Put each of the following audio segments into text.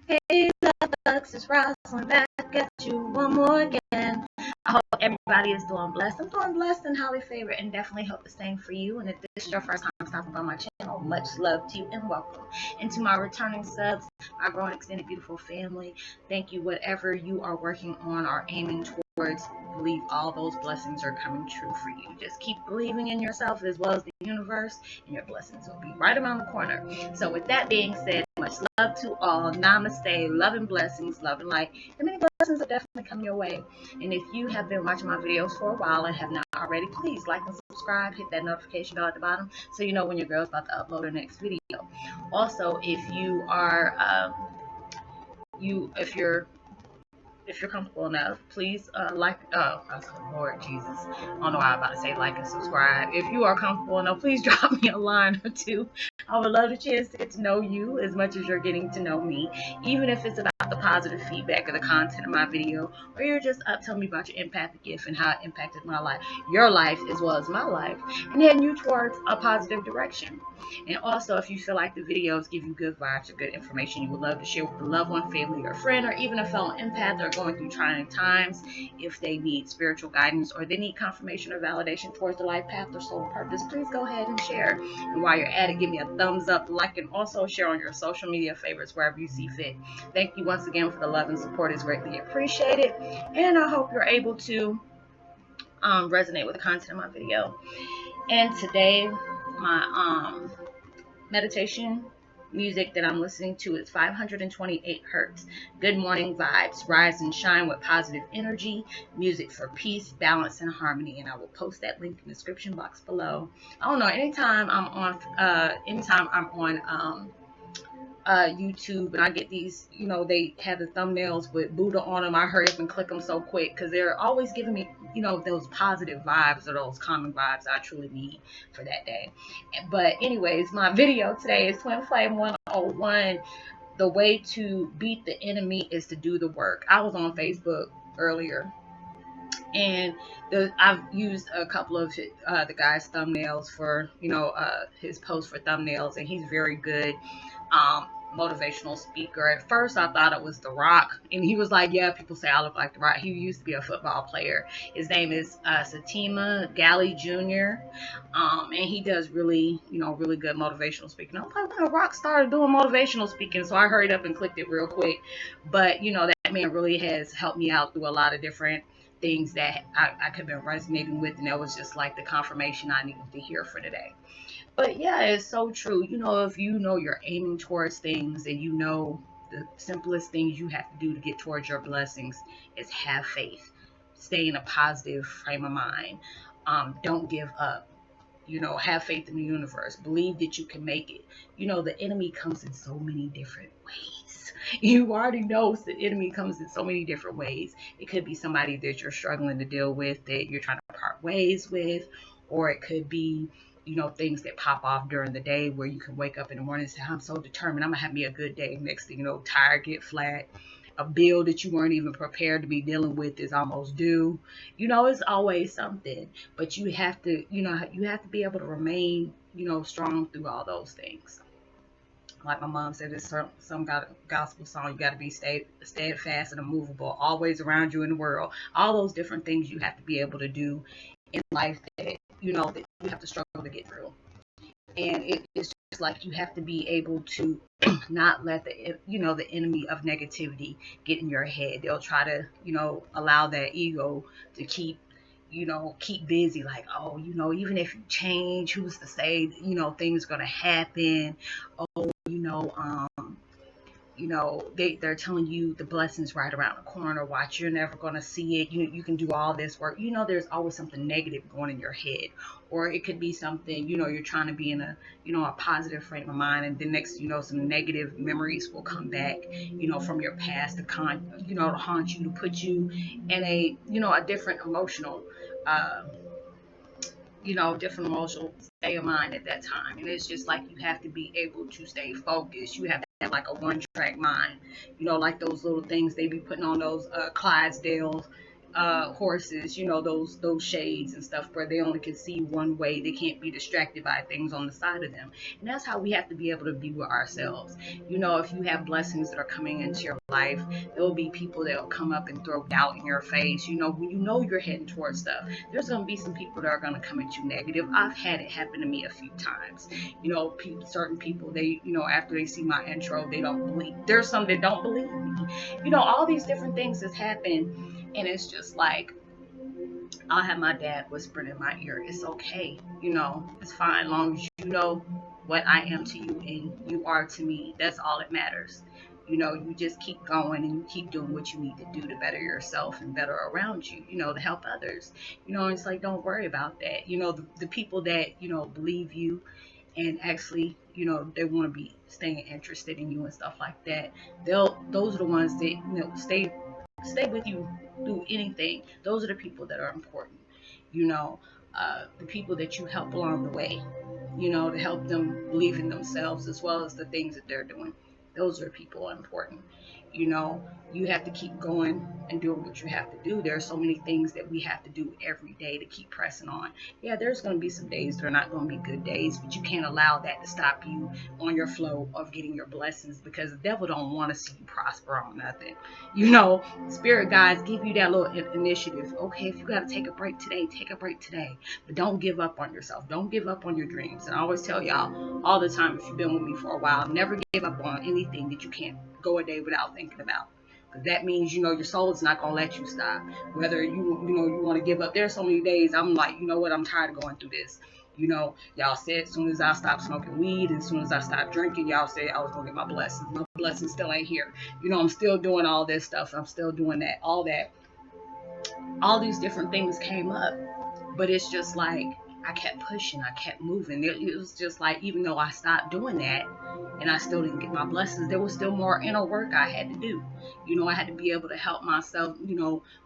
Hey, Lux, it's Roslyn back at you one more again. I hope everybody is doing blessed. I'm doing blessed and highly favored, and definitely hope the same for you. And if this is your first time stopping by my channel, much love to you and welcome. And to my returning subs, my growing extended beautiful family, thank you. Whatever you are working on or aiming towards, believe all those blessings are coming true for you. Just keep believing in yourself as well as the universe, and your blessings will be right around the corner. So with that being said, much love to all. Namaste. Love and blessings. Love and light. And many blessings are definitely coming your way. And if you have been watching my videos for a while and have not already, please like and subscribe. Hit that notification bell at the bottom so you know when your girl's about to upload her next video. Also, if you are if you're comfortable enough, please Lord Jesus, I don't know why I'm about to say like and subscribe. If you are comfortable enough, please drop me a line or two. I would love the chance to get to know you as much as you're getting to know me, even if it's about the positive feedback of the content of my video, or you're just telling me about your empathic gift and how it impacted my life, your life as well as my life, and heading you towards a positive direction. And also, if you feel like the videos give you good vibes or good information you would love to share with a loved one, family, or friend, or even a fellow empath or going through trying times, if they need spiritual guidance or they need confirmation or validation towards the life path or soul purpose, please go ahead and share. And while you're at it, give me a thumbs up, like, and also share on your social media favorites wherever you see fit. Thank you once again for the love and support. It's greatly appreciated. And I hope you're able to resonate with the content of my video. And today, my meditation music that I'm listening to is 528 hertz. Good morning vibes, rise and shine with positive energy, music for peace, balance, and harmony. And I will post that link in the description box below. I don't know, anytime I'm on YouTube and I get these, they have the thumbnails with Buddha on them, I hurry up and click them so quick because they're always giving me, those positive vibes or those calming vibes I truly need for that day. But anyways, my video today is Twin Flame 101. The way to beat the enemy is to do the work. I was on Facebook earlier, and I've used a couple of the guy's thumbnails for his posts for thumbnails, and he's very good motivational speaker. At first I thought it was The Rock, and he was like, yeah, people say I look like The Rock. He used to be a football player. His name is Satima Galley Jr. And he does really really good motivational speaking. I'm like, when The Rock started doing motivational speaking, so I hurried up and clicked it real quick. But that man really has helped me out through a lot of different things that I could have been resonating with, and that was just like the confirmation I needed to hear for today. But yeah, it's so true. If you're aiming towards things, and the simplest things you have to do to get towards your blessings is have faith, stay in a positive frame of mind, don't give up, have faith in the universe, believe that you can make it. The enemy comes in so many different ways. You already know the enemy comes in so many different ways. It could be somebody that you're struggling to deal with, that you're trying to part ways with, or it could be things that pop off during the day where you can wake up in the morning and say, I'm so determined, I'm gonna have me a good day. Next thing you know, tire get flat, a bill that you weren't even prepared to be dealing with is almost due. It's always something, but you have to be able to remain strong through all those things. Like my mom said, it's some gospel song, you got to be steadfast and immovable, always around you in the world. All those different things you have to be able to do in life that that you have to struggle to get through. And it's just like you have to be able to not let the enemy of negativity get in your head. They'll try to allow that ego to keep busy, like, oh, even if you change, who's to say things gonna happen. Oh, they're telling you the blessings right around the corner. Watch, you're never going to see it. You can do all this work. There's always something negative going in your head, or it could be something, you're trying to be in a, a positive frame of mind. And then next, some negative memories will come back, from your past to haunt you, to put you in a, a different emotional, different emotional state of mind at that time. And it's just like you have to be able to stay focused. You have to have like a one-track mind, like those little things they be putting on those Clydesdales horses, those shades and stuff where they only can see one way. They can't be distracted by things on the side of them. And that's how we have to be able to be with ourselves. If you have blessings that are coming into your life, there will be people that will come up and throw doubt in your face. When you're heading towards stuff, there's going to be some people that are going to come at you negative. I've had it happen to me a few times. Certain people, they, after they see my intro, they don't believe. There's some that don't believe me. All these different things that's happened. And it's just like, I'll have my dad whispering in my ear, it's okay, it's fine, as long as you know what I am to you and you are to me. That's all that matters. You just keep going and you keep doing what you need to do to better yourself and better around you, to help others. It's like, don't worry about that. The people that, believe you and actually, they want to be staying interested in you and stuff like that. Those are the ones that, stay with you through anything. Those are the people that are important. You know, the people that you help along the way, to help them believe in themselves as well as the things that they're doing. Those are people important. You know, you have to keep going and doing what you have to do. There are so many things that we have to do every day to keep pressing on. Yeah, there's going to be some days that are not going to be good days, but you can't allow that to stop you on your flow of getting your blessings, because the devil don't want to see you prosper on nothing. Spirit guides give you that little initiative. Okay, if you got to take a break today, take a break today. But don't give up on yourself. Don't give up on your dreams. And I always tell y'all all the time, if you've been with me for a while, never give up on anything that you can't go a day without thinking about. Because that means, your soul is not going to let you stop. Whether you want to give up. There's so many days I'm like, you know what, I'm tired of going through this. Y'all said as soon as I stopped smoking weed, as soon as I stopped drinking, y'all said I was going to get my blessings. My blessings still ain't here. I'm still doing all this stuff. I'm still doing that, all that. All these different things came up. But it's just like, I kept pushing, I kept moving. It was just like, even though I stopped doing that and I still didn't get my blessings, there was still more inner work I had to do. I had to be able to help myself,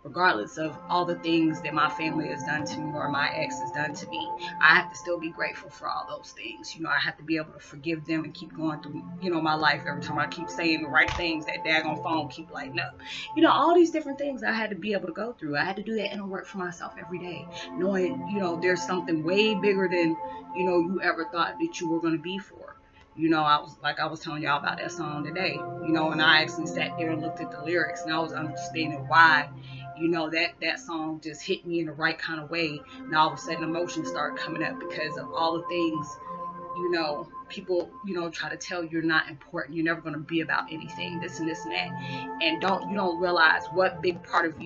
regardless of all the things that my family has done to me or my ex has done to me. I have to still be grateful for all those things. I have to be able to forgive them and keep going through, my life. Every time I keep saying the right things, that daggone phone keep lighting up. All these different things I had to be able to go through. I had to do that inner work for myself every day, knowing, there's something way bigger than, you ever thought that you were going to be for. I was telling y'all about that song today, and I actually sat there and looked at the lyrics and I was understanding why, that song just hit me in the right kind of way. And all of a sudden emotions start coming up because of all the things, people, try to tell you you're not important. You're never going to be about anything, this and this and that. And you don't realize what big part of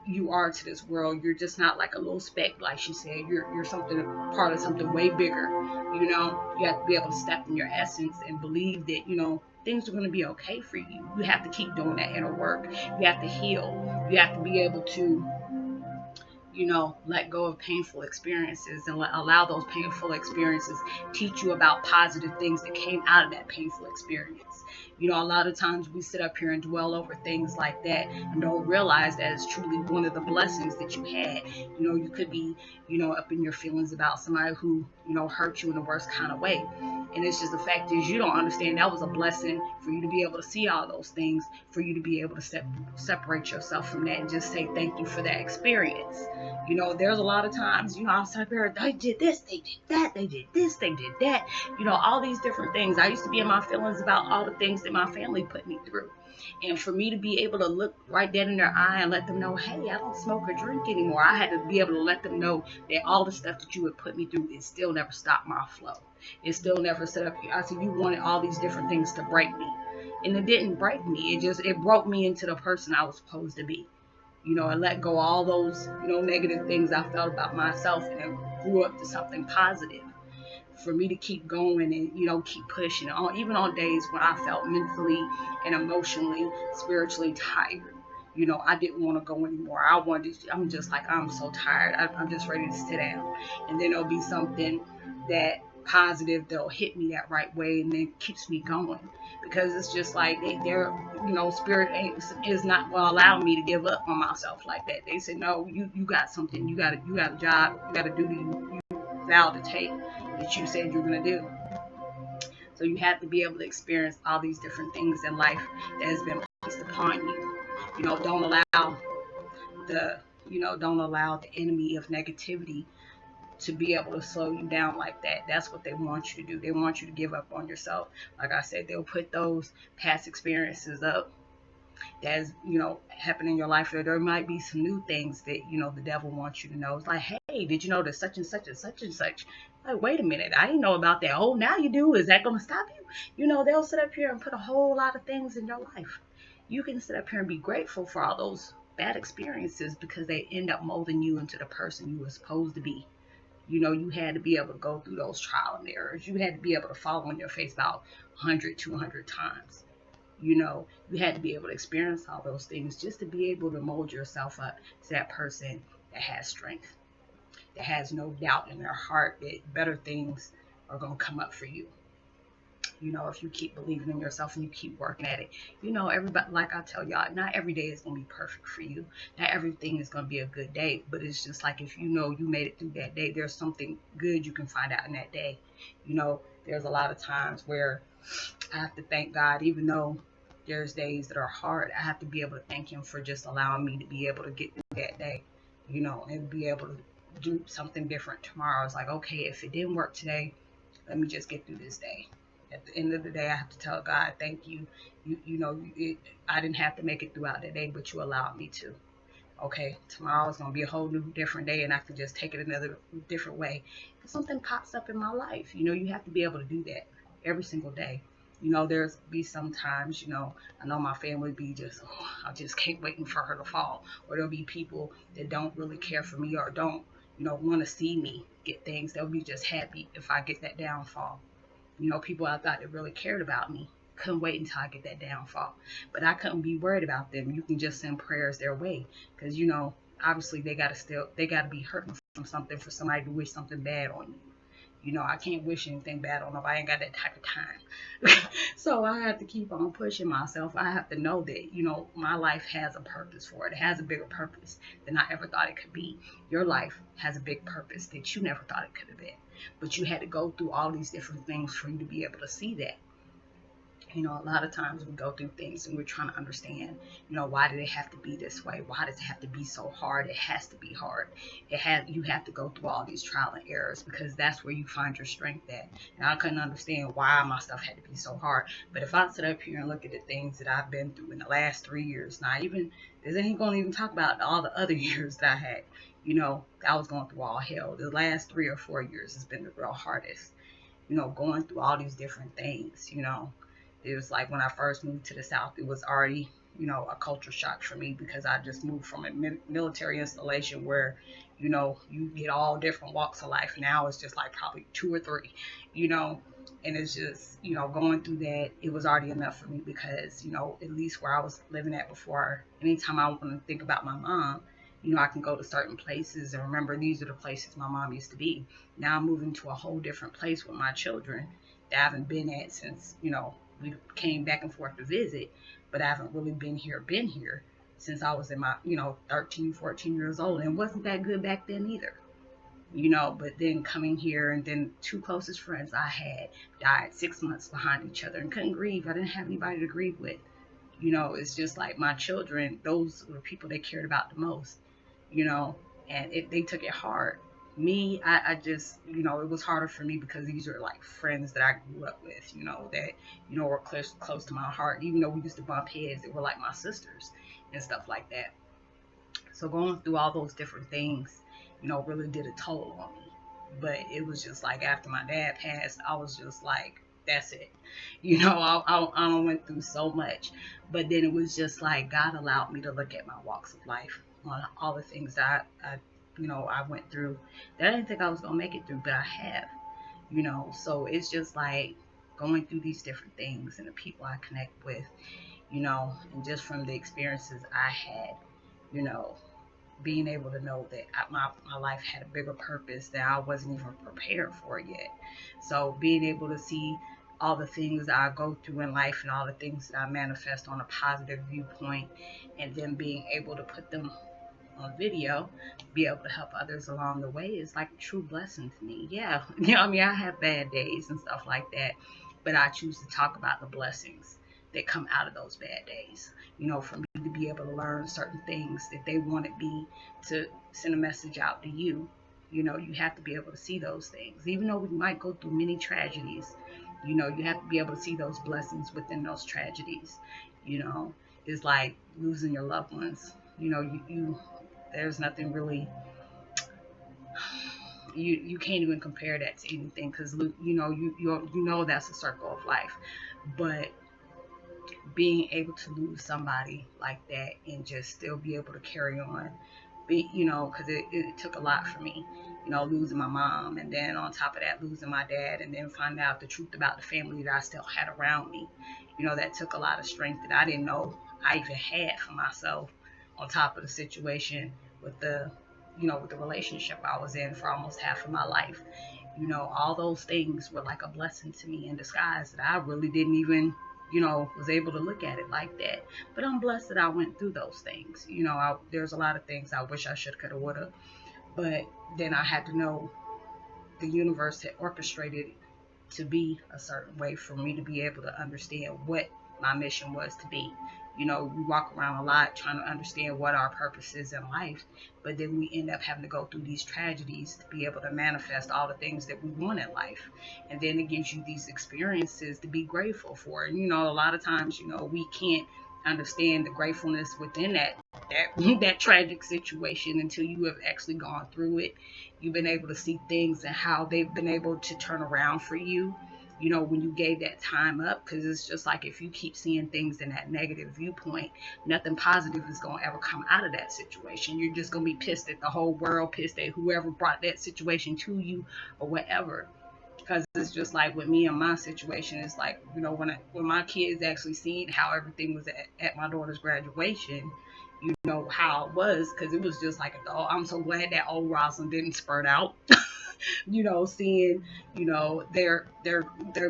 you are to this world. You're just not like a little speck, like she said. You're something, part of something way bigger. You have to be able to step in your essence and believe that things are going to be okay for you. You have to keep doing that inner work. You have to heal. You have to be able to let go of painful experiences and allow those painful experiences teach you about positive things that came out of that painful experience. A lot of times we sit up here and dwell over things like that and don't realize that it's truly one of the blessings that you had. You could be, up in your feelings about somebody who, hurt you in the worst kind of way. And it's just, the fact is, you don't understand that was a blessing for you to be able to see all those things, for you to be able to separate yourself from that and just say thank you for that experience. There's a lot of times, I was up here, they did this, they did that, they did this, they did that, all these different things. I used to be in my feelings about all the things that my family put me through. And for me to be able to look right dead in their eye and let them know, hey, I don't smoke or drink anymore. I had to be able to let them know that all the stuff that you would put me through, it still never stopped my flow. It still never set up. I said, you wanted all these different things to break me. And it didn't break me. It broke me into the person I was supposed to be. And let go all those, negative things I felt about myself, and it grew up to something positive for me to keep going and, keep pushing. Even on days when I felt mentally and emotionally, spiritually tired. I didn't want to go anymore. I'm just like, I'm so tired. I'm just ready to sit down. And then there'll be something that positive that'll hit me that right way, and then keeps me going. Because it's just like they're, spirit is not going to allow me to give up on myself like that. They said, no, you got something. You got a job. You got a duty you vowed to take, that you said you're going to do. So you have to be able to experience all these different things in life that has been placed upon you. Don't allow the, don't allow the enemy of negativity to be able to slow you down like that. That's what they want you to do. They want you to give up on yourself. Like I said, they'll put those past experiences up that's, happened in your life. Or there might be some new things that, the devil wants you to know. It's like, hey, did you know that such and such and such and such? Like, wait a minute, I didn't know about that. Oh, now you do. Is that going to stop you? They'll sit up here and put a whole lot of things in your life. You can sit up here and be grateful for all those bad experiences because they end up molding you into the person you were supposed to be. You had to be able to go through those trial and errors. You had to be able to fall on your face about 100, 200 times. You had to be able to experience all those things just to be able to mold yourself up to that person that has strength, that has no doubt in their heart that better things are going to come up for you. If you keep believing in yourself and you keep working at it, everybody, like I tell y'all, not every day is going to be perfect for you. Not everything is going to be a good day, but it's just like, if you made it through that day, there's something good you can find out in that day. There's a lot of times where I have to thank God, even though there's days that are hard. I have to be able to thank him for just allowing me to be able to get through that day, and be able to do something different tomorrow. It's like, okay, if it didn't work today, let me just get through this day. At the end of the day, I have to tell God, thank you. I didn't have to make it throughout the day, but you allowed me to. Okay, tomorrow is going to be a whole new different day, and I can just take it another different way. If something pops up in my life, you have to be able to do that every single day. There's be sometimes, I know my family be just, oh, I just can't waiting for her to fall. Or there'll be people that don't really care for me or don't, want to see me get things. They'll be just happy if I get that downfall. People I thought that really cared about me couldn't wait until I get that downfall. But I couldn't be worried about them. You can just send prayers their way. Because, obviously they got to be hurting from something for somebody to wish something bad on you. I can't wish anything bad on nobody. I ain't got that type of time. So I have to keep on pushing myself. I have to know that, my life has a purpose for it. It has a bigger purpose than I ever thought it could be. Your life has a big purpose that you never thought it could have been. But you had to go through all these different things for you to be able to see that. A lot of times we go through things and we're trying to understand, why did it have to be this way? Why does it have to be so hard? It has to be hard. You have to go through all these trial and errors because that's where you find your strength at. And I couldn't understand why my stuff had to be so hard. But if I sit up here and look at the things that I've been through in the last 3 years, now even, this ain't going to even talk about all the other years that I had, I was going through all hell. The last 3 or 4 years has been the real hardest, going through all these different things, It was like when I first moved to the South, it was already, a culture shock for me because I just moved from a military installation where, you get all different walks of life. Now it's just like probably 2 or 3, and it's just, going through that, it was already enough for me because, at least where I was living at before, anytime I want to think about my mom, I can go to certain places and remember these are the places my mom used to be. Now I'm moving to a whole different place with my children that I haven't been at since, we came back and forth to visit, but I haven't really been here since I was in my, 13, 14 years old. And it wasn't that good back then either, but then coming here and then 2 closest friends I had died 6 months behind each other and couldn't grieve. I didn't have anybody to grieve with. It's just like my children, those were people they cared about the most, and they took it hard. Me, I just, it was harder for me because these are like friends that I grew up with, that, were close to my heart. Even though we used to bump heads, they were like my sisters and stuff like that. So going through all those different things, really did a toll on me. But it was just like after my dad passed, I was just like, that's it. I went through so much. But then it was just like God allowed me to look at my walks of life, on all the things that I went through that I didn't think I was going to make it through, but I have, So it's just like going through these different things and the people I connect with, and just from the experiences I had, being able to know that my life had a bigger purpose that I wasn't even prepared for yet. So being able to see all the things that I go through in life and all the things that I manifest on a positive viewpoint, and then being able to put them on video, be able to help others along the way is like a true blessing to me. Yeah, I have bad days and stuff like that, but I choose to talk about the blessings that come out of those bad days. For me to be able to learn certain things that they wanted me to send a message out to you. You have to be able to see those things. Even though we might go through many tragedies, you have to be able to see those blessings within those tragedies. You know, it's like losing your loved ones. There's nothing really, you can't even compare that to anything, because that's a circle of life. But being able to lose somebody like that and just still be able to carry on, because it took a lot for me, losing my mom, and then on top of that losing my dad, and then finding out the truth about the family that I still had around me. That took a lot of strength that I didn't know I even had for myself, on top of the situation with the relationship I was in for almost half of my life. All those things were like a blessing to me in disguise that I really didn't even, was able to look at it like that. But I'm blessed that I went through those things. There's a lot of things I wish I should, could have, would have. But then I had to know the universe had orchestrated to be a certain way for me to be able to understand what my mission was to be. We walk around a lot trying to understand what our purpose is in life, but then we end up having to go through these tragedies to be able to manifest all the things that we want in life. And then it gives you these experiences to be grateful for. And, a lot of times, we can't understand the gratefulness within that tragic situation until you have actually gone through it. You've been able to see things and how they've been able to turn around for you, when you gave that time up. Because it's just like, if you keep seeing things in that negative viewpoint, nothing positive is going to ever come out of that situation. You're just going to be pissed at the whole world, pissed at whoever brought that situation to you or whatever. Because it's just like with me and my situation, it's like, when my kids actually seen how everything was at my daughter's graduation, how it was, because it was just like, I'm so glad that old Rosalind didn't spurt out. Seeing, their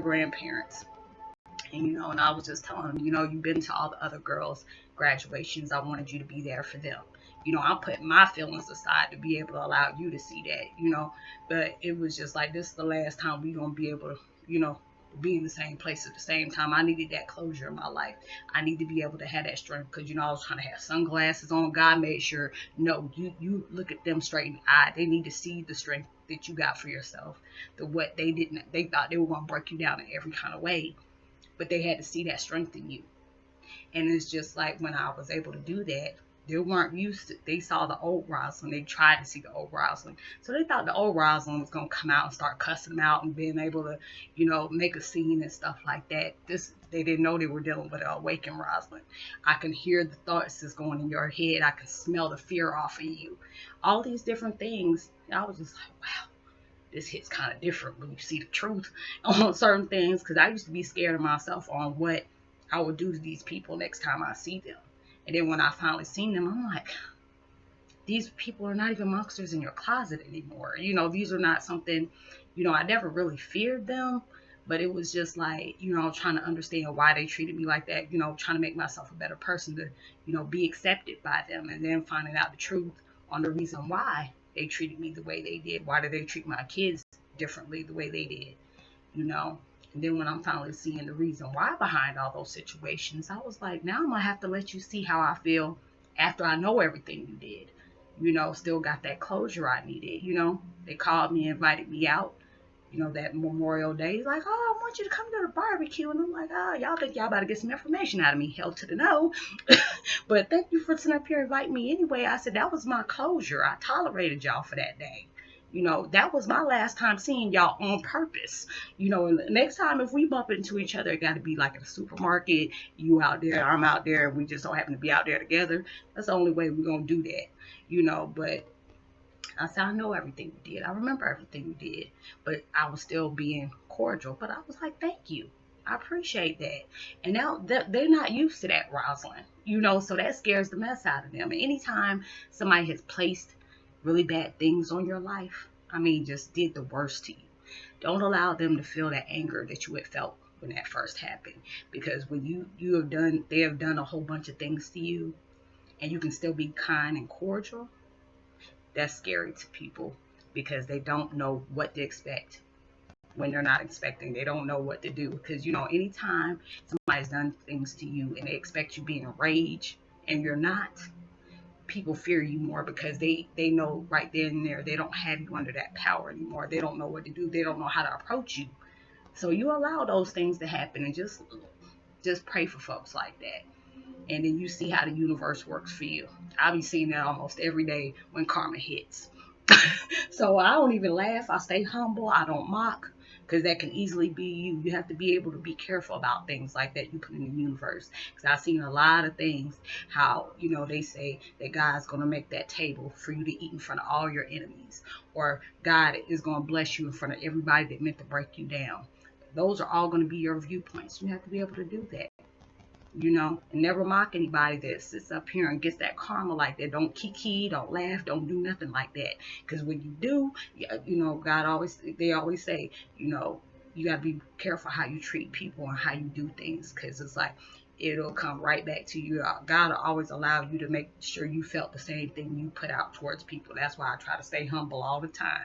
grandparents. And I was just telling them, you've been to all the other girls' graduations. I wanted you to be there for them. I'm putting my feelings aside to be able to allow you to see that, but it was just like, this is the last time we're going to be able to, be in the same place at the same time. I needed that closure in my life. I need to be able to have that strength, because, I was trying to have sunglasses on. God made sure, no, you look at them straight in the eye. They need to see the strength that you got for yourself. What they thought they were going to break you down in every kind of way, but they had to see that strength in you. And it's just like, when I was able to do that, they weren't used to, they saw the old Rosalind. They tried to see the old Rosalind. So they thought the old Rosalind was going to come out and start cussing them out and being able to, make a scene and stuff like that. They didn't know they were dealing with an awakened Rosalind. I can hear the thoughts that's going in your head. I can smell the fear off of you. All these different things. I was just like, wow, this hits kind of different when you see the truth on certain things. Because I used to be scared of myself on what I would do to these people next time I see them. And then when I finally seen them, I'm like, these people are not even monsters in your closet anymore. These are not something, I never really feared them, but it was just like, trying to understand why they treated me like that, trying to make myself a better person to, be accepted by them. And then finding out the truth on the reason why they treated me the way they did. Why did they treat my kids differently the way they did, And then when I'm finally seeing the reason why behind all those situations, I was like, now I'm going to have to let you see how I feel after I know everything you did. Still got that closure I needed. They called me, invited me out, that Memorial Day. He's like, oh, I want you to come to the barbecue. And I'm like, oh, y'all think y'all about to get some information out of me. Hell to the no. But thank you for sitting up here inviting me anyway. I said, that was my closure. I tolerated y'all for that day. That was my last time seeing y'all on purpose. And next time if we bump into each other, it got to be like in a supermarket. You out there, I'm out there, and we just don't happen to be out there together. That's the only way we're going to do that, But I said, I know everything you did. I remember everything you did. But I was still being cordial. But I was like, thank you. I appreciate that. And now they're not used to that, Rosalind. So that scares the mess out of them. And anytime somebody has placed really bad things on your life, just did the worst to you, don't allow them to feel that anger that you had felt when that first happened. Because when they have done a whole bunch of things to you, and you can still be kind and cordial, that's scary to people, because they don't know what to expect when they're not expecting. They don't know what to do because, you know, anytime somebody's done things to you and they expect you to be enraged and you're not, people fear you more because they know right then and there they don't have you under that power anymore. They don't know what to do. They don't know how to approach you. So you allow those things to happen and just pray for folks like that. And then you see how the universe works for you. I'll be seeing that almost every day when karma hits. So I don't even laugh. I stay humble. I don't mock because that can easily be you. You have to be able to be careful about things like that you put in the universe. Because I've seen a lot of things how, you know, they say that God's going to make that table for you to eat in front of all your enemies, or God is going to bless you in front of everybody that meant to break you down. Those are all going to be your viewpoints. You have to be able to do that, you know, and never mock anybody that sits up here and gets that karma like that. Don't kiki, don't laugh, don't do nothing like that. Because when you do, you know, they always say, you know, you got to be careful how you treat people and how you do things, because it's like it'll come right back to you. God will always allow you to make sure you felt the same thing you put out towards people. That's why I try to stay humble all the time.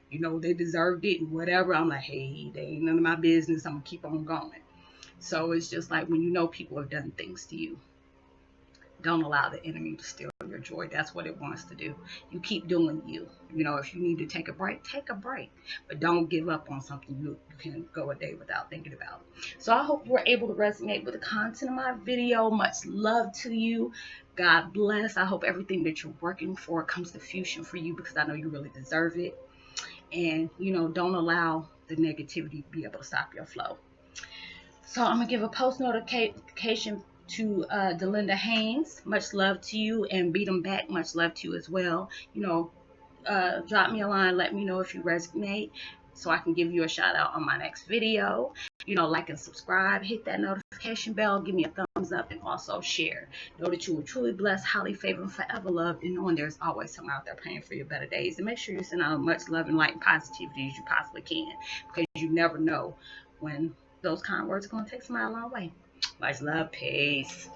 You know, they deserved it and whatever. I'm like, hey, they ain't none of my business. I'm going to keep on going. So it's just like when you know people have done things to you, don't allow the enemy to steal your joy. That's what it wants to do. You keep doing you. You know, if you need to take a break, take a break. But don't give up on something you can go a day without thinking about. So I hope you were able to resonate with the content of my video. Much love to you. God bless. I hope everything that you're working for comes to fruition for you, because I know you really deserve it. And, you know, don't allow the negativity to be able to stop your flow. So I'm going to give a post notification to Delinda Haynes. Much love to you. And Beat 'em Back. Much love to you as well. You know, drop me a line. Let me know if you resonate so I can give you a shout out on my next video. You know, like and subscribe. Hit that notification bell. Give me a thumbs up and also share. Know that you were truly blessed, highly favored, and forever loved. And knowing there's always someone out there praying for your better days. And make sure you send out as much love and light and positivity as you possibly can, because you never know when those kind of words are going to take somebody a long way. Much love. Peace.